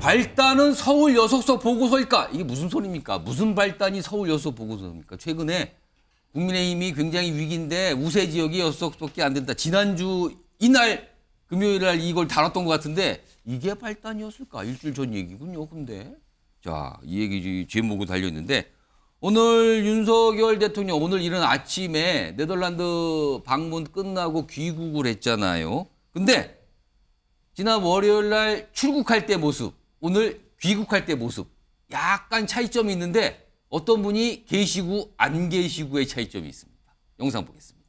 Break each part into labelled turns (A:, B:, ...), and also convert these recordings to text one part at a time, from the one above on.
A: 발단은 서울 여섯석 보고서일까? 이게 무슨 소리입니까? 무슨 발단이 서울 여섯석 보고서입니까? 최근에 국민의힘이 굉장히 위기인데 우세 지역이 6석밖에 안 된다. 지난주 이날 금요일 날 이걸 다뤘던 것 같은데 이게 발단이었을까? 일주일 전 얘기군요. 근데 자, 이 얘기 제목으로 달려있는데 오늘 윤석열 대통령 오늘 이른 아침에 네덜란드 방문 끝나고 귀국을 했잖아요. 근데 지난 월요일 날 출국할 때 모습, 오늘 귀국할 때 모습 약간 차이점이 있는데 어떤 분이 계시고 안 계시고의 차이점이 있습니다. 영상 보겠습니다.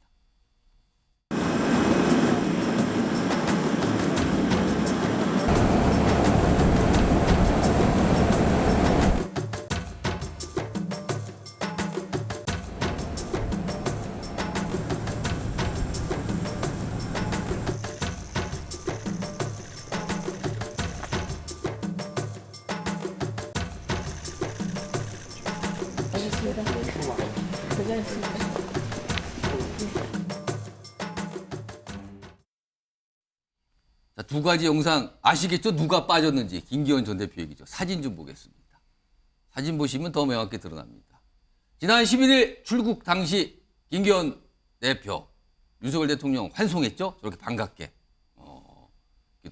B: 알겠습니다. 고생했습니다.
A: 자, 두 가지 영상 아시겠죠? 누가 빠졌는지. 김기현 전 대표 얘기죠. 사진 좀 보겠습니다. 사진 보시면 더 명확히 드러납니다. 지난 11일 출국 당시 김기현 대표, 윤석열 대통령 환송했죠? 저렇게 반갑게.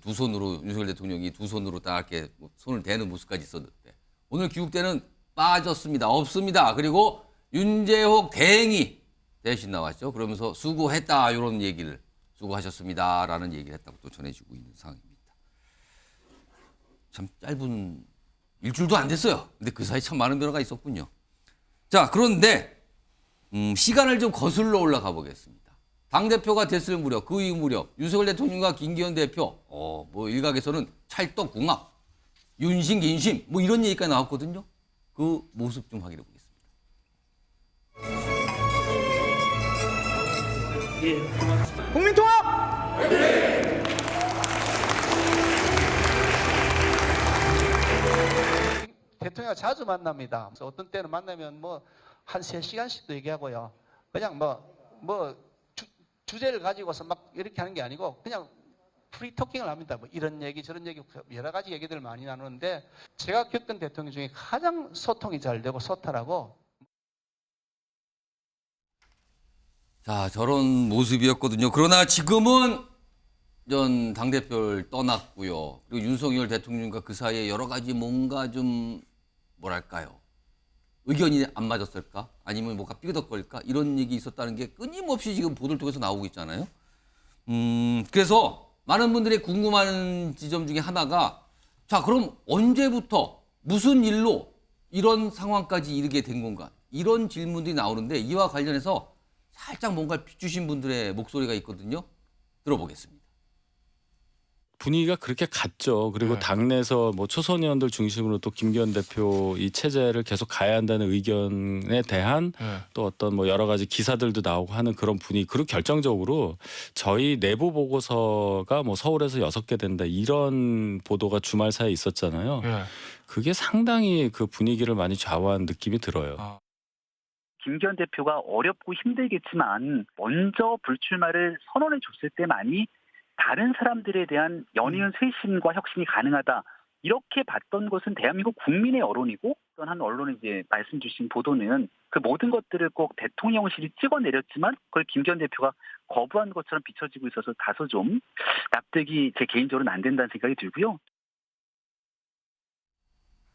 A: 두 손으로, 윤석열 대통령이 두 손으로 딱 이렇게 손을 대는 모습까지 있었는데 오늘 귀국 때는 빠졌습니다. 없습니다. 그리고 윤재옥 대행이 대신 나왔죠. 그러면서 수고했다 이런 얘기를 수고하셨습니다라는 얘기를 했다고 또 전해지고 있는 상황입니다. 참 짧은 일주일도 안 됐어요. 근데 그 사이 참 많은 변화가 있었군요. 자, 그런데 시간을 좀 거슬러 올라가 보겠습니다. 당대표가 됐을 무렵, 그 이후 무렵 윤석열 대통령과 김기현 대표 뭐 일각에서는 찰떡궁합, 윤심, 긴심 뭐 이런 얘기까지 나왔거든요. 그 모습 좀 확인해 보겠습니다.
C: 국민통합! 대통령과 자주 만납니다. 그래서 어떤 때는 만나면 뭐 한 3시간씩도 얘기하고요. 그냥 주제를 가지고서 막 이렇게 하는 게 아니고 그냥 프리토킹을 합니다. 뭐 이런 얘기 저런 얘기 여러 가지 얘기들을 많이 나누는데 제가 겪은 대통령 중에 가장 소통이 잘 되고 소탈하고
A: 자, 저런 모습이었거든요. 그러나 지금은 전 당대표를 떠났고요. 그리고 윤석열 대통령과 그 사이에 여러 가지 뭔가 좀 뭐랄까요. 의견이 안 맞았을까? 아니면 뭐가 삐그덕거릴까? 이런 얘기 있었다는 게 끊임없이 지금 보도를 통해서 나오고 있잖아요. 그래서 많은 분들이 궁금한 지점 중에 하나가 자, 그럼 언제부터 무슨 일로 이런 상황까지 이르게 된 건가? 이런 질문들이 나오는데 이와 관련해서 살짝 뭔가 비추신 분들의 목소리가 있거든요. 들어보겠습니다.
D: 분위기가 그렇게 갔죠. 그리고 당내에서 뭐 초선 의원들 중심으로 또 김기현 대표 이 체제를 계속 가야 한다는 의견에 대한 또 어떤 뭐 여러 가지 기사들도 나오고 하는 그런 분위기. 그리고 결정적으로 저희 내부 보고서가 뭐 서울에서 6개 된다 이런 보도가 주말 사이에 있었잖아요. 그게 상당히 그 분위기를 많이 좌우한 느낌이 들어요.
E: 김기현 대표가 어렵고 힘들겠지만 먼저 불출마를 선언해 줬을 때만이 다른 사람들에 대한 연이은 쇄신과 혁신이 가능하다. 이렇게 봤던 것은 대한민국 국민의 여론이고 어떤 한 언론이 이제 말씀 주신 보도는 그 모든 것들을 꼭 대통령실이 찍어내렸지만 그걸 김기현 대표가 거부한 것처럼 비춰지고 있어서 다소 좀 납득이 제 개인적으로는 안 된다는 생각이 들고요.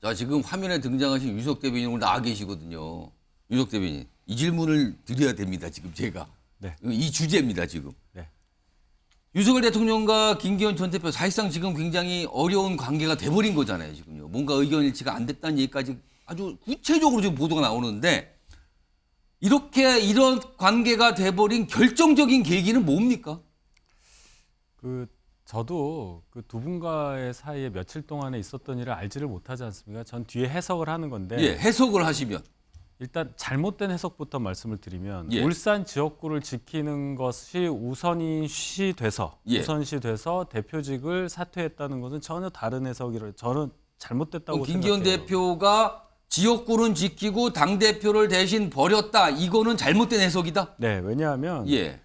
A: 자, 지금 화면에 등장하신 유석 대변인 오늘 나와 계시거든요. 유석 대변인, 이 질문을 드려야 됩니다. 지금 제가.
D: 네.
A: 이 주제입니다. 지금.
D: 네.
A: 윤석열 대통령과 김기현 전 대표 사실상 지금 굉장히 어려운 관계가 돼버린 거잖아요. 지금요. 뭔가 의견 일치가 안 됐다는 얘기까지 아주 구체적으로 지금 보도가 나오는데 이렇게 이런 관계가 돼버린 결정적인 계기는 뭡니까?
F: 저도 그 두 분과의 사이에 며칠 동안에 있었던 일을 알지를 못하지 않습니까? 전 뒤에 해석을 하는 건데
A: 예, 해석을 하시면.
F: 일단 잘못된 해석부터 말씀을 드리면
A: 예.
F: 울산 지역구를 지키는 것이 우선시 돼서 대표직을 사퇴했다는 것은 전혀 다른 해석이라 저는 잘못됐다고
A: 김기현
F: 생각해요.
A: 대표가 지역구는 지키고 당대표를 대신 버렸다. 이거는 잘못된 해석이다?
F: 네, 왜냐하면
A: 예.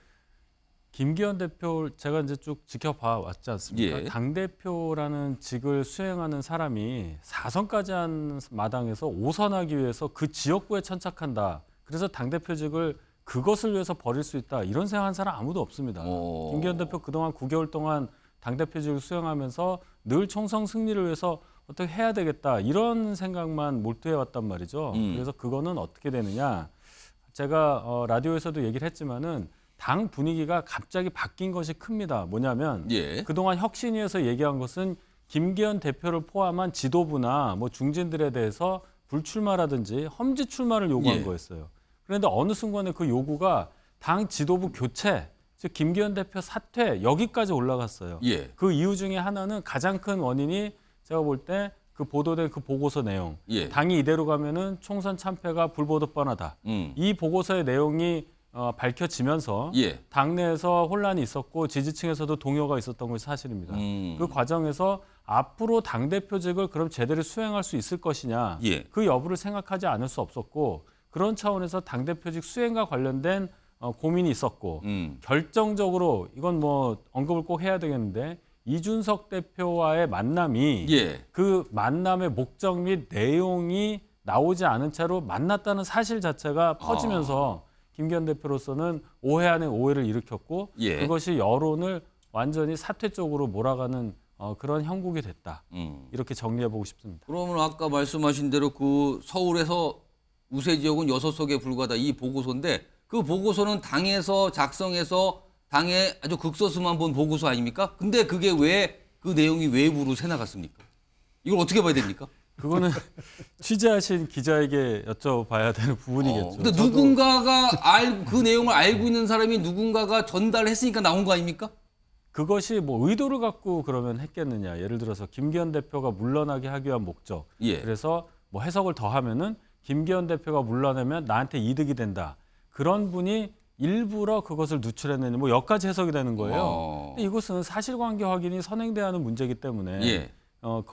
F: 김기현 대표 제가 이제 쭉 지켜봐 왔지 않습니까?
A: 예.
F: 당 대표라는 직을 수행하는 사람이 4선까지 한 마당에서 5선하기 위해서 그 지역구에 천착한다. 그래서 당 대표직을 그것을 위해서 버릴 수 있다. 이런 생각한 사람 아무도 없습니다. 김기현 대표 그동안 9개월 동안 당 대표직을 수행하면서 늘 총선 승리를 위해서 어떻게 해야 되겠다. 이런 생각만 몰두해 왔단 말이죠. 그래서 그거는 어떻게 되느냐? 제가 라디오에서도 얘기를 했지만은 당 분위기가 갑자기 바뀐 것이 큽니다. 뭐냐면
A: 예.
F: 그동안 혁신위에서 얘기한 것은 김기현 대표를 포함한 지도부나 뭐 중진들에 대해서 불출마라든지 험지 출마를 요구한
A: 예.
F: 거였어요. 그런데 어느 순간에 그 요구가 당 지도부 교체, 즉 김기현 대표 사퇴 여기까지 올라갔어요.
A: 예.
F: 그 이유 중에 하나는 가장 큰 원인이 제가 볼 때 그 보도된 그 보고서 내용.
A: 예.
F: 당이 이대로 가면은 총선 참패가 불보듯 뻔하다. 이 보고서의 내용이 밝혀지면서
A: 예.
F: 당내에서 혼란이 있었고 지지층에서도 동요가 있었던 것이 사실입니다. 그 과정에서 앞으로 당대표직을 그럼 제대로 수행할 수 있을 것이냐
A: 예.
F: 그 여부를 생각하지 않을 수 없었고 그런 차원에서 당대표직 수행과 관련된 고민이 있었고 결정적으로 이건 뭐 언급을 꼭 해야 되겠는데 이준석 대표와의 만남이
A: 예.
F: 그 만남의 목적 및 내용이 나오지 않은 채로 만났다는 사실 자체가 퍼지면서 김기현 대표로서는 오해 아닌 오해를 일으켰고
A: 예.
F: 그것이 여론을 완전히 사퇴 쪽으로 몰아가는 그런 형국이 됐다. 이렇게 정리해보고 싶습니다.
A: 그러면 아까 말씀하신 대로 그 서울에서 우세 지역은 6석에 불과하다 이 보고서인데 그 보고서는 당에서 작성해서 당에 아주 극소수만 본 보고서 아닙니까? 근데 그게 왜 그 내용이 외부로 새 나갔습니까? 이걸 어떻게 봐야 됩니까?
F: 그거는 취재하신 기자에게 여쭤봐야 되는 부분이겠죠.
A: 근데 누군가가 그 내용을 알고 있는 사람이 누군가가 전달했으니까 나온 거 아닙니까?
F: 그것이 뭐 의도를 갖고 그러면 했겠느냐. 예를 들어서 김기현 대표가 물러나게 하기 위한 목적.
A: 예.
F: 그래서 뭐 해석을 더 하면은 김기현 대표가 물러나면 나한테 이득이 된다. 그런 분이 일부러 그것을 누출했느냐. 뭐 여기까지 해석이 되는 거예요. 근데 이것은 사실관계 확인이 선행돼야 하는 문제이기 때문에
A: 예.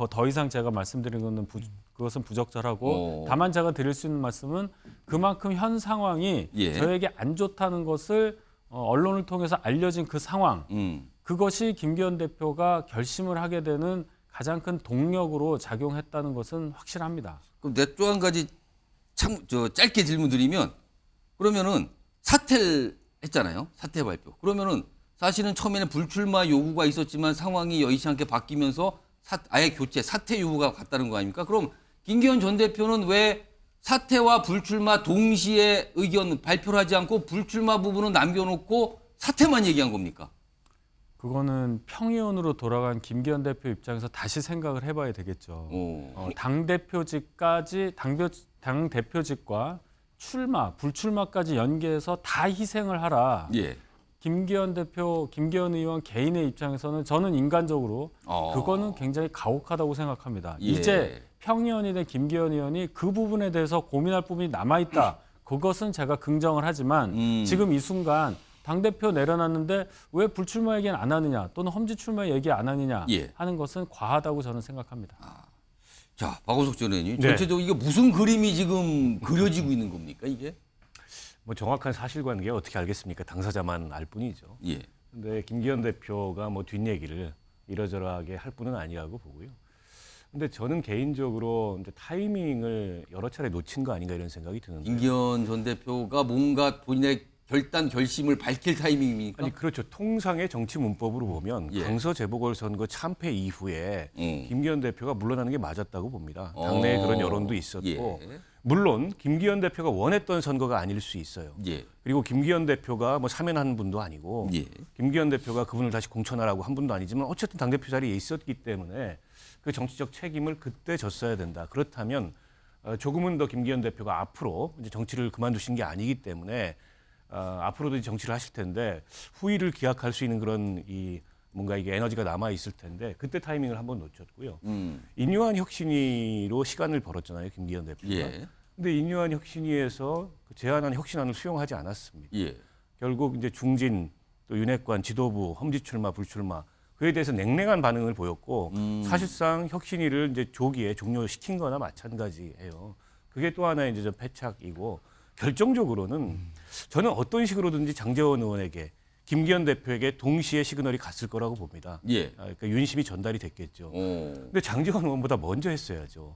F: 더 이상 제가 말씀드린 것은 그것은 부적절하고 다만 제가 드릴 수 있는 말씀은 그만큼 현 상황이
A: 예.
F: 저에게 안 좋다는 것을 언론을 통해서 알려진 그 상황 그것이 김기현 대표가 결심을 하게 되는 가장 큰 동력으로 작용했다는 것은 확실합니다.
A: 그럼 또 한 가지 짧게 질문 드리면 그러면은 사퇴를 했잖아요. 사퇴 발표. 그러면은 사실은 처음에는 불출마 요구가 있었지만 상황이 여의치 않게 바뀌면서 아예 교체, 사퇴 요구가 갔다는 거 아닙니까? 그럼 김기현 전 대표는 왜 사퇴와 불출마 동시에 의견 발표를 하지 않고 불출마 부분은 남겨놓고 사퇴만 얘기한 겁니까?
F: 그거는 평의원으로 돌아간 김기현 대표 입장에서 다시 생각을 해봐야 되겠죠. 당 대표직과 출마, 불출마까지 연계해서 다 희생을 하라.
A: 예.
F: 김기현 의원 개인의 입장에서는 저는 인간적으로 그거는 굉장히 가혹하다고 생각합니다.
A: 예.
F: 이제 평의원이 된 김기현 의원이 그 부분에 대해서 고민할 부분이 남아있다. 그것은 제가 긍정을 하지만 지금 이 순간 당대표 내려놨는데 왜 불출마 얘기는 안 하느냐 또는 험지 출마 얘기 안 하느냐
A: 예.
F: 하는 것은 과하다고 저는 생각합니다.
A: 자, 박원석 전 의원님.
G: 네.
A: 전체적으로 이게 무슨 그림이 지금 그려지고 있는 겁니까, 이게?
G: 뭐 정확한 사실관계 어떻게 알겠습니까? 당사자만 알 뿐이죠.
A: 예.
G: 근데 김기현 대표가 뭐 뒷얘기를 이러저러하게 할 뿐은 아니라고 보고요. 근데 저는 개인적으로 이제 타이밍을 여러 차례 놓친 거 아닌가 이런 생각이 드는데.
A: 김기현 전 대표가 뭔가 본인의 결심을 밝힐 타이밍입니까?
G: 아니 그렇죠. 통상의 정치 문법으로 보면
A: 예.
G: 강서 재보궐선거 참패 이후에 김기현 대표가 물러나는 게 맞았다고 봅니다. 당내에 그런 여론도 있었고
A: 예.
G: 물론 김기현 대표가 원했던 선거가 아닐 수 있어요.
A: 예.
G: 그리고 김기현 대표가 뭐 사면한 분도 아니고
A: 예.
G: 김기현 대표가 그분을 다시 공천하라고 한 분도 아니지만 어쨌든 당대표 자리에 있었기 때문에 그 정치적 책임을 그때 졌어야 된다. 그렇다면 조금은 더 김기현 대표가 앞으로 이제 정치를 그만두신 게 아니기 때문에 앞으로도 정치를 하실 텐데 후위를 기약할 수 있는 그런 뭔가 이게 에너지가 남아 있을 텐데 그때 타이밍을 한번 놓쳤고요. 인요한 혁신위로 시간을 벌었잖아요, 김기현 대표가.
A: 예.
G: 근데 인요한 혁신위에서 그 제안한 혁신안을 수용하지 않았습니다.
A: 예.
G: 결국 이제 중진 또 윤핵관 지도부 험지 출마 불출마 그에 대해서 냉랭한 반응을 보였고 사실상 혁신위를 이제 조기에 종료시킨 거나 마찬가지예요. 그게 또 하나의 이제 좀 패착이고 결정적으로는 저는 어떤 식으로든지 장제원 의원에게 김기현 대표에게 동시에 시그널이 갔을 거라고 봅니다.
A: 예.
G: 그러니까 윤심이 전달이 됐겠죠.
A: 오.
G: 근데 장제원 의원보다 먼저 했어야죠.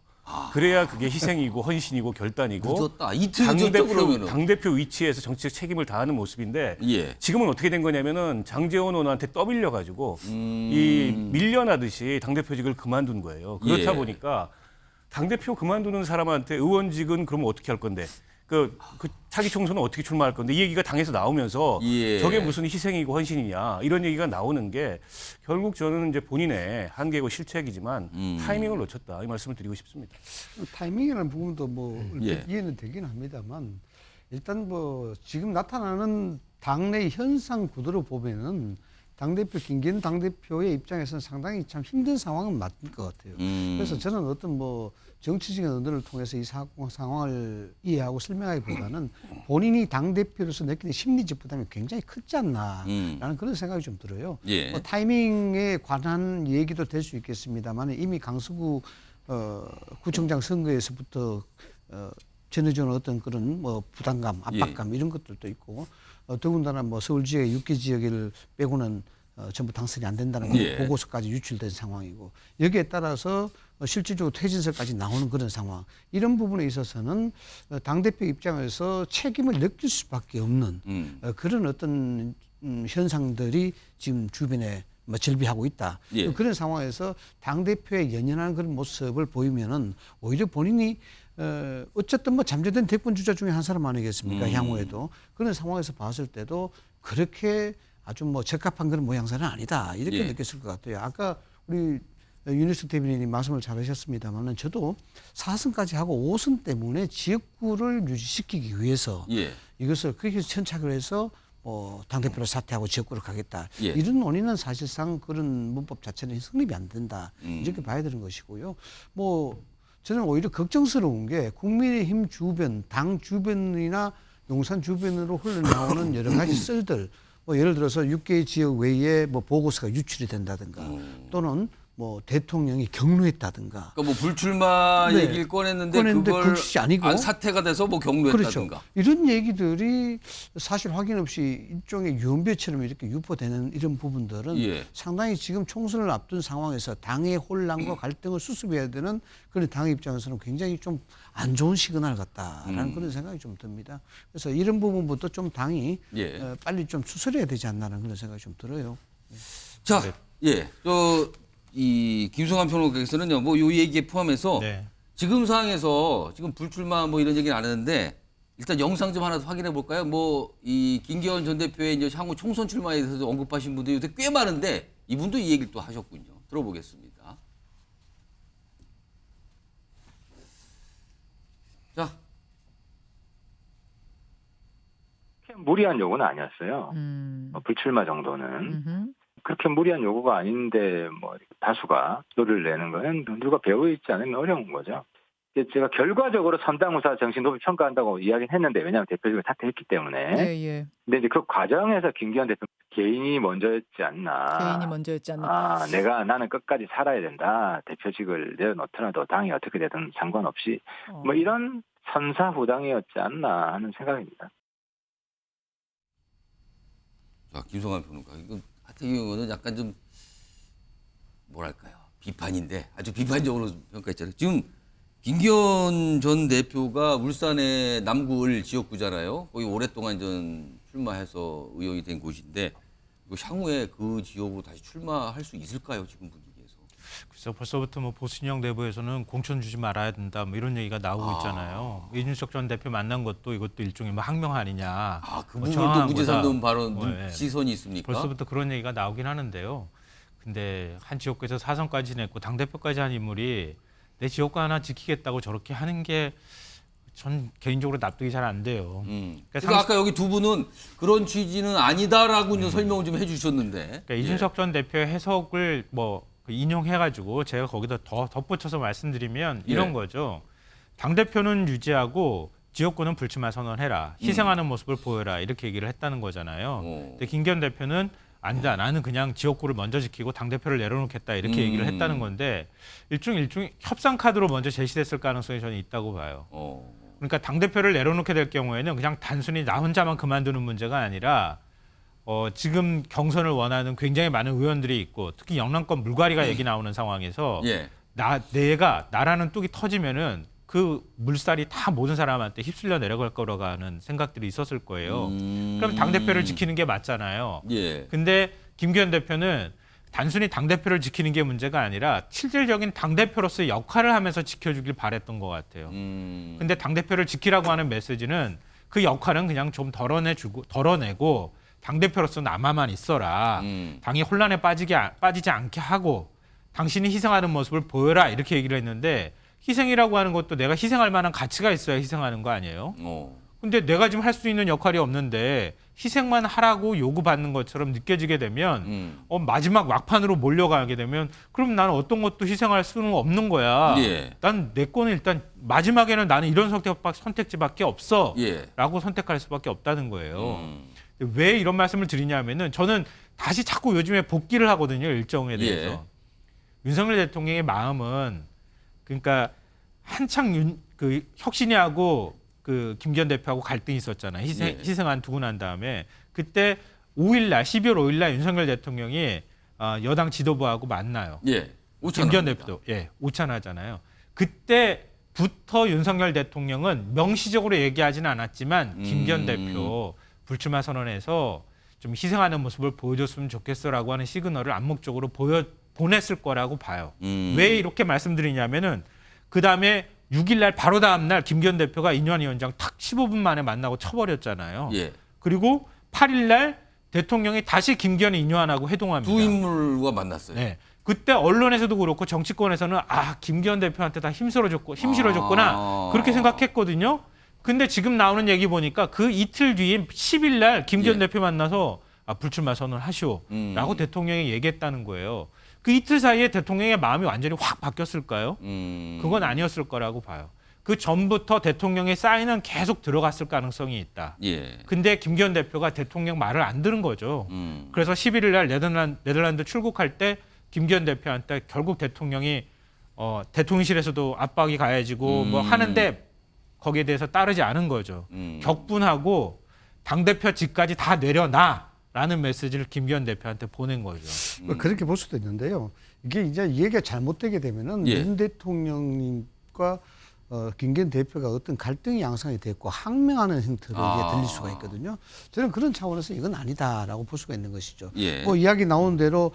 G: 그래야 그게 희생이고 헌신이고 결단이고
A: 늦었다. 이틀 늦었죠 그러면은.
G: 당대표 위치에서 정치적 책임을 다하는 모습인데
A: 예.
G: 지금은 어떻게 된 거냐면은 장제원 의원한테 떠밀려 가지고 이 밀려나듯이 당대표직을 그만둔 거예요. 그렇다
A: 예.
G: 보니까 당대표 그만두는 사람한테 의원직은 그러면 어떻게 할 건데 그 차기 총선은 어떻게 출마할 건데 이 얘기가 당에서 나오면서
A: 예.
G: 저게 무슨 희생이고 헌신이냐 이런 얘기가 나오는 게 결국 저는 이제 본인의 한계고 실책이지만 타이밍을 놓쳤다 이 말씀을 드리고 싶습니다.
H: 타이밍이라는 부분도 뭐
A: 예.
H: 이해는 되긴 합니다만 일단 뭐 지금 나타나는 당내 현상 구도로 보면은 당대표 김기현 당대표의 입장에서는 상당히 참 힘든 상황은 맞을 것 같아요. 그래서 저는 어떤 뭐 정치적인 언어를 통해서 이 상황을 이해하고 설명하기보다는 본인이 당대표로서 느끼는 심리적 부담이 굉장히 크지 않나라는 그런 생각이 좀 들어요.
A: 예.
H: 뭐 타이밍에 관한 얘기도 될 수 있겠습니다만 이미 강서구 구청장 선거에서부터 전해주는 어떤 그런 뭐 부담감, 압박감 이런 것들도 있고 더군다나 뭐 서울 지역 6개 지역을 빼고는 전부 당선이 안 된다는 보고서까지 유출된 상황이고 여기에 따라서 실질적으로 퇴진설까지 나오는 그런 상황 이런 부분에 있어서는 당대표 입장에서 책임을 느낄 수밖에 없는 그런 어떤 현상들이 지금 주변에 뭐 절비하고 있다.
A: 예.
H: 그런 상황에서 당대표의 연연한 그런 모습을 보이면은 오히려 본인이 어쨌든 뭐 잠재된 대권 주자 중에 한 사람 아니겠습니까? 향후에도 그런 상황에서 봤을 때도 그렇게 아주 뭐 적합한 그런 모양새는 아니다 이렇게
A: 예.
H: 느꼈을 것 같아요. 아까 우리 윤희숙 대변인이 말씀을 잘하셨습니다만은 저도 4선까지 하고 5선 때문에 지역구를 유지시키기 위해서
A: 예.
H: 이것을 그렇게 천착을 해서 당대표로 사퇴하고 지역구를 가겠다.
A: 예.
H: 이런 논의는 사실상 그런 문법 자체는 성립이 안 된다. 이렇게 봐야 되는 것이고요. 뭐 저는 오히려 걱정스러운 게 국민의힘 주변, 당 주변이나 용산 주변으로 흘러나오는 여러 가지 썰들, 뭐 예를 들어서 6개 지역 외에 뭐 보고서가 유출이 된다든가 또는 뭐 대통령이 경로했다든가.
A: 그러니까 뭐 불출마
H: 네.
A: 얘기를 꺼냈는데 그걸
H: 그것이 아니고
A: 사퇴가 돼서 뭐 경로했다든가.
H: 그렇죠. 이런 얘기들이 사실 확인 없이 일종의 유언비어처럼 이렇게 유포되는 이런 부분들은
A: 예.
H: 상당히 지금 총선을 앞둔 상황에서 당의 혼란과 갈등을 수습해야 되는 그런 당 입장에서는 굉장히 좀 안 좋은 시그널 같다라는 그런 생각이 좀 듭니다. 그래서 이런 부분부터 좀 당이
A: 예.
H: 빨리 좀 수설해야 되지 않나라는 그런 생각이 좀 들어요.
A: 자, 예. 이 김성환 평론가께서는요. 뭐 요 얘기에 포함해서
I: 네.
A: 지금 상황에서 지금 불출마 뭐 이런 얘기는 안 하는데 일단 영상 좀 하나 확인해 볼까요? 뭐 이 김기현 전 대표의 이제 향후 총선 출마에 대해서 언급하신 분들이 요새 꽤 많은데 이분도 이 얘기를 또 하셨군요. 들어보겠습니다. 자,
J: 무리한 요구는 아니었어요. 불출마 정도는. 그렇게 무리한 요구가 아닌데 뭐 다수가 소리를 내는 거는 누가 배워 있지 않으면 어려운 거죠. 제가 결과적으로 선당후사 정신 높이 평가한다고 이야기는 했는데 왜냐하면 대표직을 사퇴했기 때문에.
K: 네, 예.
J: 근데 이제 그 과정에서 김기현 대표 개인이 먼저였지 않나.
K: 개인이 먼저였지 않나.
J: 나는 끝까지 살아야 된다. 대표직을 내려놓더라도 당이 어떻게 되든 상관없이 뭐 이런 선사후당이었지 않나 하는 생각입니다.
A: 자, 김성환 평론가. 이거 하태경 의원은 약간 좀 뭐랄까요? 비판인데 아주 비판적으로 평가했잖아요. 지금 김기현 전 대표가 울산의 남구을 지역구잖아요. 거기 오랫동안 전 출마해서 의원이 된 곳인데 향후에 그 지역으로 다시 출마할 수 있을까요? 지금 분위기에서.
I: 그래서 벌써부터 뭐 보수진영 내부에서는 공천 주지 말아야 된다 뭐 이런 얘기가 나오고 있잖아요. 이준석 전 대표 만난 것도 이것도 일종의 뭐 항명 아니냐.
A: 그
I: 뭐
A: 부분도 무죄삼는 발언
I: 예.
A: 시선이 있습니까?
I: 벌써부터 그런 얘기가 나오긴 하는데요. 근데 한 지역구에서 4선까지 냈고 당대표까지 한 인물이 내 지역구 하나 지키겠다고 저렇게 하는 게 전 개인적으로 납득이 잘 안 돼요.
A: 그러니까 아까 여기 두 분은 그런 취지는 아니다라고 이제 설명을 좀 해주셨는데.
I: 그러니까 이준석 전 대표의 해석을 뭐 인용해가지고 제가 거기다 더 덧붙여서 말씀드리면 이런 거죠. 당대표는 유지하고 지역구는 불출마 선언해라. 희생하는 모습을 보여라. 이렇게 얘기를 했다는 거잖아요. 근데 김기현 대표는 아니다. 나는 그냥 지역구를 먼저 지키고 당대표를 내려놓겠다. 이렇게 얘기를 했다는 건데 일종의 협상 카드로 먼저 제시됐을 가능성이 저는 있다고 봐요. 그러니까 당대표를 내려놓게 될 경우에는 그냥 단순히 나 혼자만 그만두는 문제가 아니라 지금 경선을 원하는 굉장히 많은 의원들이 있고 특히 영남권 물갈이가 얘기 나오는 상황에서
A: 예.
I: 나라는 뚝이 터지면은 그 물살이 다 모든 사람한테 휩쓸려 내려갈 거라고 하는 생각들이 있었을 거예요. 그럼 당대표를 지키는 게 맞잖아요.
A: 예.
I: 근데 김기현 대표는 단순히 당대표를 지키는 게 문제가 아니라 실질적인 당대표로서의 역할을 하면서 지켜주길 바랬던 것 같아요. 근데 당대표를 지키라고 하는 메시지는 그 역할은 그냥 좀 덜어내고 당대표로서 남아만 있어라. 당이 혼란에 빠지지 않게 하고 당신이 희생하는 모습을 보여라. 이렇게 얘기를 했는데 희생이라고 하는 것도 내가 희생할 만한 가치가 있어야 희생하는 거 아니에요? 근데 내가 지금 할 수 있는 역할이 없는데 희생만 하라고 요구받는 것처럼 느껴지게 되면 마지막 막판으로 몰려가게 되면 그럼 나는 어떤 것도 희생할 수는 없는 거야.
A: 예.
I: 난 내 거는 일단 마지막에는 나는 이런 선택지밖에 없어.
A: 예.
I: 라고 선택할 수밖에 없다는 거예요. 왜 이런 말씀을 드리냐면은 저는 다시 자꾸 요즘에 복귀를 하거든요. 일정에 대해서.
A: 예.
I: 윤석열 대통령의 마음은 그러니까 한창 그 혁신위하고 그 김기현 대표하고 갈등이 있었잖아요. 희생안 두고 난 다음에 그때 12월 5일날 윤석열 대통령이 여당 지도부하고 만나요.
A: 예.
I: 김기현 대표도 오찬하잖아요. 그때부터 윤석열 대통령은 명시적으로 얘기하지는 않았지만 김기현 대표 불출마 선언에서 좀 희생하는 모습을 보여줬으면 좋겠어라고 하는 시그널을 암묵적으로 보냈을 거라고 봐요. 왜 이렇게 말씀드리냐면은 그 다음에 6일날 바로 다음날 김기현 대표가 인유한 위원장 탁 15분 만에 만나고 쳐버렸잖아요.
A: 예.
I: 그리고 8일날 대통령이 다시 김기현 인유한하고 회동합니다.
A: 두 인물과 만났어요.
I: 네. 그때 언론에서도 그렇고 정치권에서는 김기현 대표한테 다 힘실어줬구나 그렇게 생각했거든요. 근데 지금 나오는 얘기 보니까 그 이틀 뒤인 10일날 김기현 대표 만나서 불출마 선언하시오라고 대통령이 얘기했다는 거예요. 그 이틀 사이에 대통령의 마음이 완전히 확 바뀌었을까요? 그건 아니었을 거라고 봐요. 그 전부터 대통령의 사인은 계속 들어갔을 가능성이 있다.
A: 예.
I: 근데 김기현 대표가 대통령 말을 안 들은 거죠. 그래서 11일 날 네덜란드 출국할 때 김기현 대표한테 결국 대통령이 대통령실에서도 압박이 가해지고 뭐 하는데 거기에 대해서 따르지 않은 거죠. 격분하고 당대표직까지 다 내려놔라는 메시지를 김기현 대표한테 보낸 거죠.
H: 그렇게 볼 수도 있는데요. 이게 이제 얘기가 잘못되게 되면은 윤 대통령님과 김기현 대표가 어떤 갈등이 양상이 됐고 항명하는 형태로 이게 들릴 수가 있거든요. 저는 그런 차원에서 이건 아니다라고 볼 수가 있는 것이죠.
A: 예.
H: 뭐 이야기 나오는 대로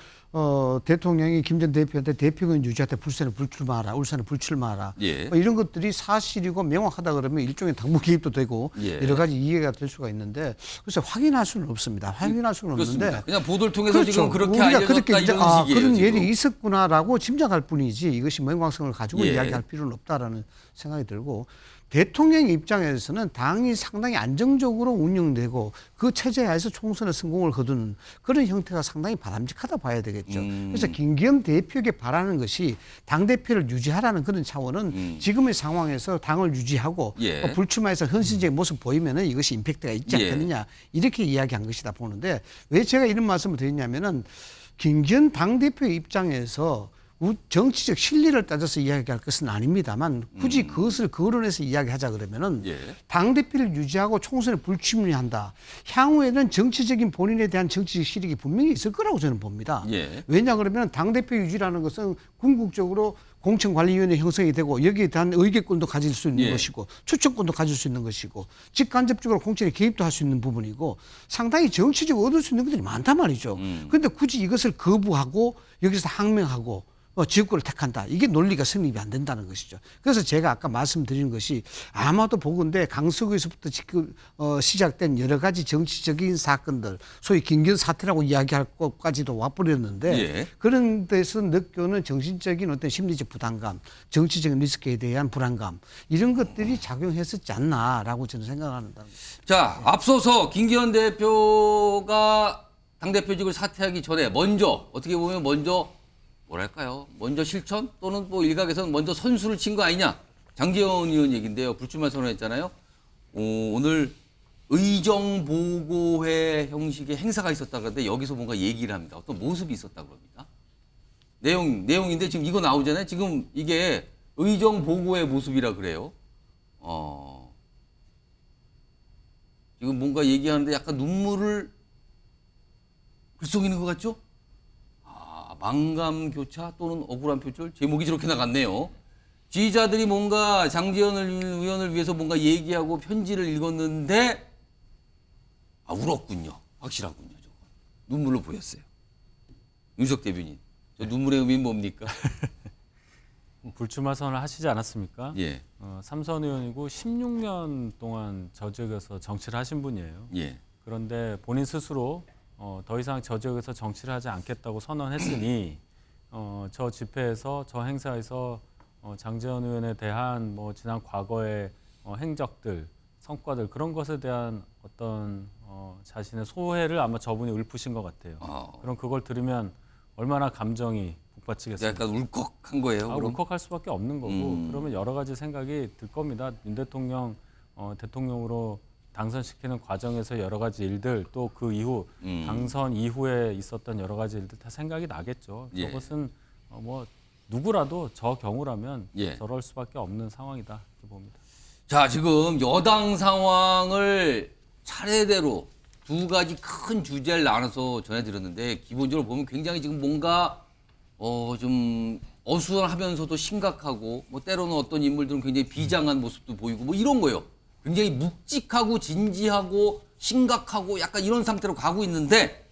H: 대통령이 김 전 대표한테 대표권 유지한테 울산에 불출마하라.
A: 예.
H: 뭐 이런 것들이 사실이고 명확하다 그러면 일종의 당무 개입도 되고
A: 예.
H: 여러 가지 이해가 될 수가 있는데 글쎄 확인할 수는 없습니다. 확인할 수는
A: 그렇습니다.
H: 없는데
A: 그냥 보도를 통해서
H: 그렇죠.
A: 지금 그렇게
H: 우리가
A: 알려졌다
H: 그렇게 이제
A: 이런 식이에요.
H: 그런
A: 지금.
H: 일이 있었구나라고 짐작할 뿐이지 이것이 명확성을 가지고
A: 예.
H: 이야기할 필요는 없다라는 생각이 들고 대통령 입장에서는 당이 상당히 안정적으로 운영되고 그 체제하에서 총선의 성공을 거두는 그런 형태가 상당히 바람직하다 봐야 되겠죠. 그래서 김기현 대표에게 바라는 것이 당대표를 유지하라는 그런 차원은 지금의 상황에서 당을 유지하고
A: 예.
H: 불출마해서 헌신적인 모습 보이면은 이것이 임팩트가 있지
A: 예.
H: 않겠느냐 이렇게 이야기한 것이다 보는데 왜 제가 이런 말씀을 드리냐면은 김기현 당대표 입장에서 정치적 실리를 따져서 이야기할 것은 아닙니다만 굳이 그것을 거론해서 이야기하자 그러면은
A: 예.
H: 당대표를 유지하고 총선에 불출마한다. 향후에는 정치적인 본인에 대한 정치적 실익이 분명히 있을 거라고 저는 봅니다.
A: 예.
H: 왜냐 그러면 당대표 유지라는 것은 궁극적으로 공천관리위원회 형성이 되고 여기에 대한 의결권도 가질 수 있는
A: 예.
H: 것이고 추천권도 가질 수 있는 것이고 직간접적으로 공천에 개입도 할 수 있는 부분이고 상당히 정치적으로 얻을 수 있는 것들이 많단 말이죠. 그런데 굳이 이것을 거부하고 여기서 항명하고 지역구를 택한다. 이게 논리가 성립이 안 된다는 것이죠. 그래서 제가 아까 말씀드린 것이 아마도 보건대 강서구에서부터 시작된 여러 가지 정치적인 사건들, 소위 김기현 사태라고 이야기할 것까지도 와버렸는데
A: 예.
H: 그런 데서 느껴오는 정신적인 어떤 심리적 부담감, 정치적인 리스크에 대한 불안감 이런 것들이 작용했었지 않나라고 저는 생각합니다.
A: 자, 앞서서 김기현 대표가 당대표직을 사퇴하기 전에 먼저 어떻게 보면 뭐랄까요? 먼저 실천 또는 뭐 일각에서는 먼저 선수를 친 거 아니냐? 장제원 의원 얘기인데요. 불출마 선언했잖아요. 오늘 의정보고회 형식의 행사가 있었다 그러는데 여기서 뭔가 얘기를 합니다. 어떤 모습이 있었다 그럽니다. 내용인데 지금 이거 나오잖아요. 지금 이게 의정보고회 모습이라 그래요. 지금 뭔가 얘기하는데 약간 눈물을 글속 있는 것 같죠? 아, 망감교차 또는 억울한 표절 제목이 저렇게 나갔네요. 지지자들이 뭔가 장제원 의원을 위해서 뭔가 얘기하고 편지를 읽었는데 아, 울었군요. 확실하군요. 저거. 눈물로 보였어요. 윤석 대변인, 저 눈물의 의미는 뭡니까?
F: 불출마 선언을 하시지 않았습니까?
A: 예,
F: 삼선 의원이고 16년 동안 저 지역에서 정치를 하신 분이에요.
A: 예,
F: 그런데 본인 스스로 더 이상 저 지역에서 정치를 하지 않겠다고 선언했으니 저 집회에서 저 행사에서 장제원 의원에 대한 뭐 지난 과거의 행적들, 성과들 그런 것에 대한 어떤 자신의 소회를 아마 저분이 읊으신 것 같아요. 그럼 그걸 들으면 얼마나 감정이 북받치겠습니까?
A: 약간 울컥한 거예요. 그럼?
F: 울컥할 수밖에 없는 거고 그러면 여러 가지 생각이 들 겁니다. 윤 대통령 대통령으로 당선시키는 과정에서 여러 가지 일들 또 그 이후 당선 이후에 있었던 여러 가지 일들 다 생각이 나겠죠.
A: 예.
F: 저것은 뭐 누구라도 저 경우라면
A: 예.
F: 저럴 수밖에 없는 상황이다 이렇게 봅니다.
A: 자, 지금 여당 상황을 차례대로 두 가지 큰 주제를 나눠서 전해드렸는데 기본적으로 보면 굉장히 지금 뭔가 좀 어수선하면서도 심각하고 뭐 때로는 어떤 인물들은 굉장히 비장한 모습도 보이고 뭐 이런 거예요. 굉장히 묵직하고 진지하고 심각하고 약간 이런 상태로 가고 있는데